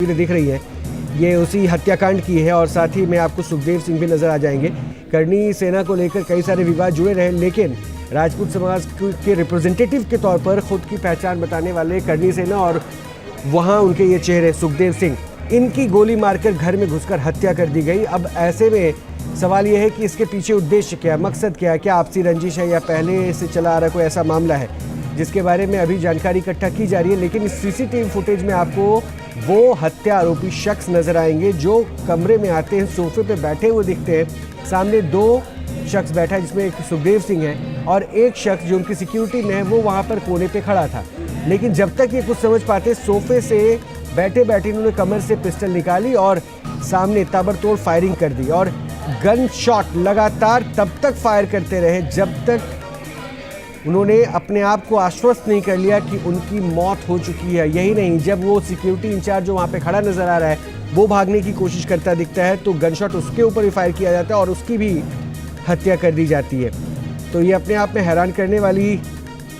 तस्वीरें दिख रही हैं ये उसी हत्याकांड की है और साथ ही में आपको सुखदेव सिंह भी नज़र आ जाएंगे। करनी सेना को लेकर कई सारे विवाद जुड़े रहे, लेकिन राजपूत समाज के रिप्रेजेंटेटिव के तौर पर खुद की पहचान बताने वाले करनी सेना और वहाँ उनके ये चेहरे सुखदेव सिंह, इनकी गोली मारकर घर में घुसकर हत्या कर दी गई। अब ऐसे में सवाल यह है कि इसके पीछे उद्देश्य क्या है, मकसद क्या है, क्या आपसी रंजिश है या पहले से चला आ रहा कोई ऐसा मामला है जिसके बारे में अभी जानकारी इकट्ठा की जा रही है। लेकिन इस सीसीटीवी फुटेज में आपको वो हत्या आरोपी शख्स नजर आएंगे जो कमरे में आते हैं, सोफे पे बैठे हुए दिखते हैं। सामने दो शख्स बैठा है जिसमें एक सुखदेव सिंह है और एक शख्स जो उनकी सिक्योरिटी में है वो वहाँ पर कोने पे खड़ा था। लेकिन जब तक ये कुछ समझ पाते, सोफे से बैठे बैठे इन्होंने कमर से पिस्टल निकाली और सामने ताबड़तोड़ फायरिंग कर दी और गन शॉट लगातार तब तक फायर करते रहे जब तक उन्होंने अपने आप को आश्वस्त नहीं कर लिया कि उनकी मौत हो चुकी है। यही नहीं, जब वो सिक्योरिटी इंचार्ज जो वहाँ पे खड़ा नज़र आ रहा है वो भागने की कोशिश करता दिखता है तो गन शॉट उसके ऊपर भी फायर किया जाता है और उसकी भी हत्या कर दी जाती है। तो ये अपने आप में हैरान करने वाली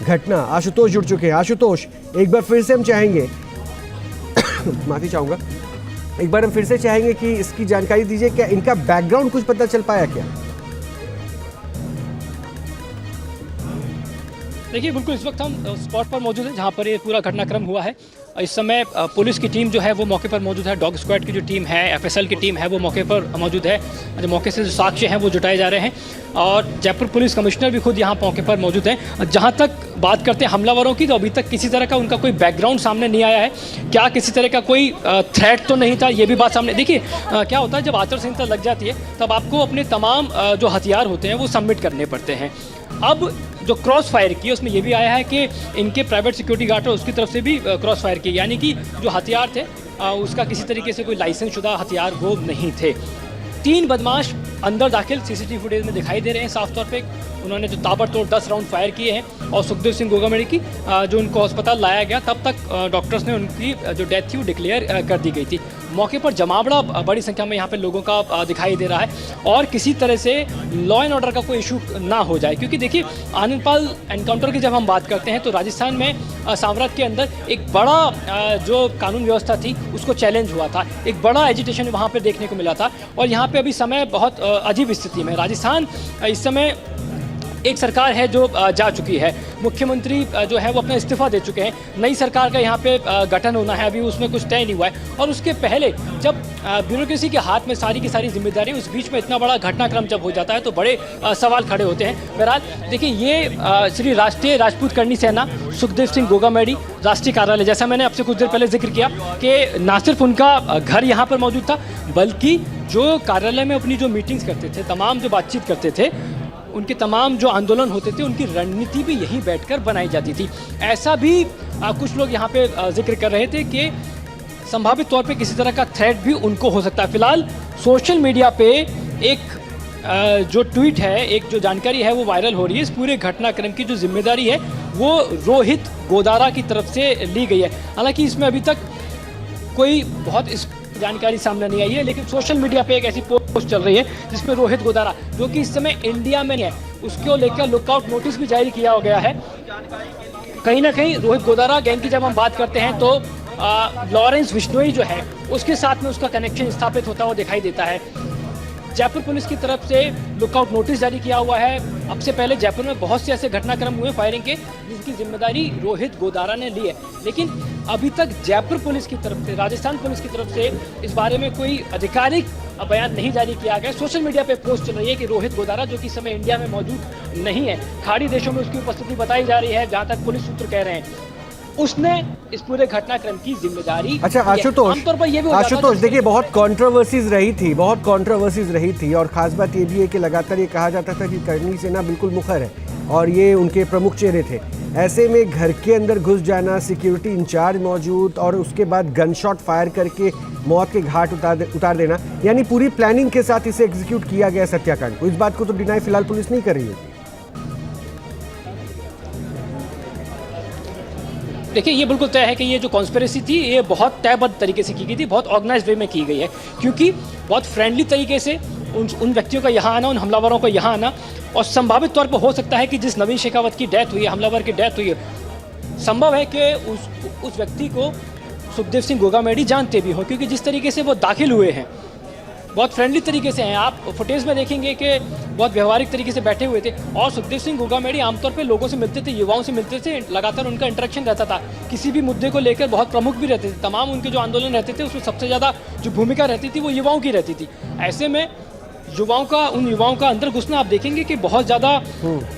घटना। आशुतोष जुड़ चुके हैं। आशुतोष, एक बार फिर से हम चाहेंगे माफ़ी चाहूँगा, एक बार हम फिर से चाहेंगे कि इसकी जानकारी दीजिए, क्या इनका बैकग्राउंड कुछ पता चल पाया क्या? देखिए, बिल्कुल इस वक्त हम स्पॉट पर मौजूद हैं जहां पर ये पूरा घटनाक्रम हुआ है। इस समय पुलिस की टीम जो है वो मौके पर मौजूद है, डॉग स्क्वाड की जो टीम है, एफएसएल की टीम है वो मौके पर मौजूद है। जो मौके से जो साक्ष्य हैं वो जुटाए जा रहे हैं और जयपुर पुलिस कमिश्नर भी खुद यहाँ मौके पर मौजूद हैं। जहाँ तक बात करते हैं हमलावरों की, तो अभी तक किसी तरह का उनका कोई बैकग्राउंड सामने नहीं आया है। क्या किसी तरह का कोई थ्रेट तो नहीं था, ये भी बात सामने। देखिए क्या होता है, जब आचार संहिता लग जाती है तब आपको अपने तमाम जो हथियार होते हैं वो सबमिट करने पड़ते हैं। अब जो क्रॉस फायर की उसमें यह भी आया है कि इनके प्राइवेट सिक्योरिटी गार्ड है उसकी तरफ से भी क्रॉस फायर की, यानी कि जो हथियार थे उसका किसी तरीके से कोई लाइसेंस शुदा हथियार वो नहीं थे। 3 बदमाश अंदर दाखिल सीसीटीवी फुटेज में दिखाई दे रहे हैं साफ तौर पे। उन्होंने जो ताबड़तोड़ 10 राउंड फायर किए हैं और सुखदेव सिंह गोगामेड़ी की जो उनको अस्पताल लाया गया तब तक डॉक्टर्स ने उनकी जो डेथ थी वो डिक्लेयर कर दी गई थी। मौके पर जमावड़ा बड़ी संख्या में यहाँ पे लोगों का दिखाई दे रहा है और किसी तरह से लॉ एंड ऑर्डर का कोई इशू ना हो जाए, क्योंकि देखिए आनंदपाल एनकाउंटर की जब हम बात करते हैं तो राजस्थान में साम्राज्य के अंदर एक बड़ा जो कानून व्यवस्था थी उसको चैलेंज हुआ था, एक बड़ा एजिटेशन वहाँ पर देखने को मिला था। और यहाँ पे अभी समय बहुत अजीब स्थिति में राजस्थान इस समय एक सरकार है जो जा चुकी है, मुख्यमंत्री जो है वो अपना इस्तीफा दे चुके हैं, नई सरकार का यहाँ पे गठन होना है, अभी उसमें कुछ तय नहीं हुआ है। और उसके पहले जब ब्यूरोक्रेसी के हाथ में सारी की सारी जिम्मेदारी, उस बीच में इतना बड़ा घटनाक्रम जब हो जाता है तो बड़े सवाल खड़े होते हैं। बहरहाल देखिए, ये श्री राष्ट्रीय राजपूत करनी सेना सुखदेव सिंह गोगामेड़ी राष्ट्रीय कार्यालय, जैसा मैंने आपसे कुछ देर पहले जिक्र किया कि ना सिर्फ उनका घर यहाँ पर मौजूद था बल्कि जो कार्यालय में अपनी जो मीटिंग्स करते थे, तमाम जो बातचीत करते थे, उनके तमाम जो आंदोलन होते थे उनकी रणनीति भी यहीं बैठकर बनाई जाती थी। ऐसा भी कुछ लोग यहाँ पे जिक्र कर रहे थे कि संभावित तौर पे किसी तरह का थ्रेट भी उनको हो सकता है। फिलहाल सोशल मीडिया पे एक जो ट्वीट है, एक जो जानकारी है वो वायरल हो रही है। इस पूरे घटनाक्रम की जो जिम्मेदारी है वो रोहित गोदारा की तरफ से ली गई है। हालांकि इसमें अभी तक कोई बहुत इस जानकारी सामने नहीं आई है, लेकिन सोशल मीडिया पे एक ऐसी पोस्ट चल रही है जिसमें रोहित गोदारा, जो कि इस समय इंडिया में नहीं है, उसको लेकर लुकआउट नोटिस भी जारी किया गया है। कहीं ना कहीं रोहित गोदारा गैंग की जब हम बात करते हैं तो लॉरेंस बिश्नोई जो है उसके साथ में उसका कनेक्शन स्थापित होता हुआ दिखाई देता है। जयपुर पुलिस की तरफ से लुकआउट नोटिस जारी किया हुआ है। अब से पहले जयपुर में बहुत से ऐसे घटनाक्रम हुए फायरिंग के जिसकी जिम्मेदारी रोहित गोदारा ने ली है, लेकिन अभी तक जयपुर पुलिस की तरफ से, राजस्थान पुलिस की तरफ से इस बारे में कोई आधिकारिक बयान नहीं जारी किया गया। सोशल मीडिया पे पोस्ट चल रही है कि रोहित गोदारा, जो कि इस समय इंडिया में मौजूद नहीं है, खाड़ी देशों में उसकी उपस्थिति बताई जा रही है, जहाँ तक पुलिस सूत्र कह रहे हैं, उसने इस पूरे घटनाक्रम की जिम्मेदारी। अच्छा आशुतोष, देखिए बहुत कंट्रोवर्सीज रही थी और खास बात ये भी है कि लगातार ये कहा जाता था कि करनी सेना बिल्कुल मुखर है और ये उनके प्रमुख चेहरे थे। ऐसे में घर के अंदर घुस जाना, सिक्योरिटी इंचार्ज मौजूद और उसके बाद गन शॉट फायर करके मौत के घाट उतार देना, यानी पूरी प्लानिंग के साथ इसे एग्जीक्यूट किया गया सत्याकांड को। इस बात को तो डिनाई फिलहाल पुलिस नहीं कर रही है। देखिए, ये बिल्कुल तय है कि ये जो कॉन्स्पिरेसी थी ये बहुत तयबद्ध तरीके से की गई थी, बहुत ऑर्गेनाइज्ड वे में की गई है, क्योंकि बहुत फ्रेंडली तरीके से उन व्यक्तियों का यहाँ आना, उन हमलावरों का यहाँ आना, और संभावित तौर पर हो सकता है कि जिस नवीन शेखावत की डेथ हुई है, हमलावर की डेथ हुई है, संभव है कि उस व्यक्ति को सुखदेव सिंह गोगामेडी जानते भी हो, क्योंकि जिस तरीके से वो दाखिल हुए हैं बहुत फ्रेंडली तरीके से हैं। आप फुटेज में देखेंगे कि बहुत व्यवहारिक तरीके से बैठे हुए थे। और सुखदेव सिंह गोगामेडी आमतौर पे लोगों से मिलते थे, युवाओं से मिलते थे, लगातार उनका इंटरेक्शन रहता था। किसी भी मुद्दे को लेकर बहुत प्रमुख भी रहते थे। तमाम उनके जो आंदोलन रहते थे उसमें सबसे ज़्यादा जो भूमिका रहती थी वो युवाओं की रहती थी। ऐसे में उन युवाओं का अंदर घुसना आप देखेंगे कि बहुत ज़्यादा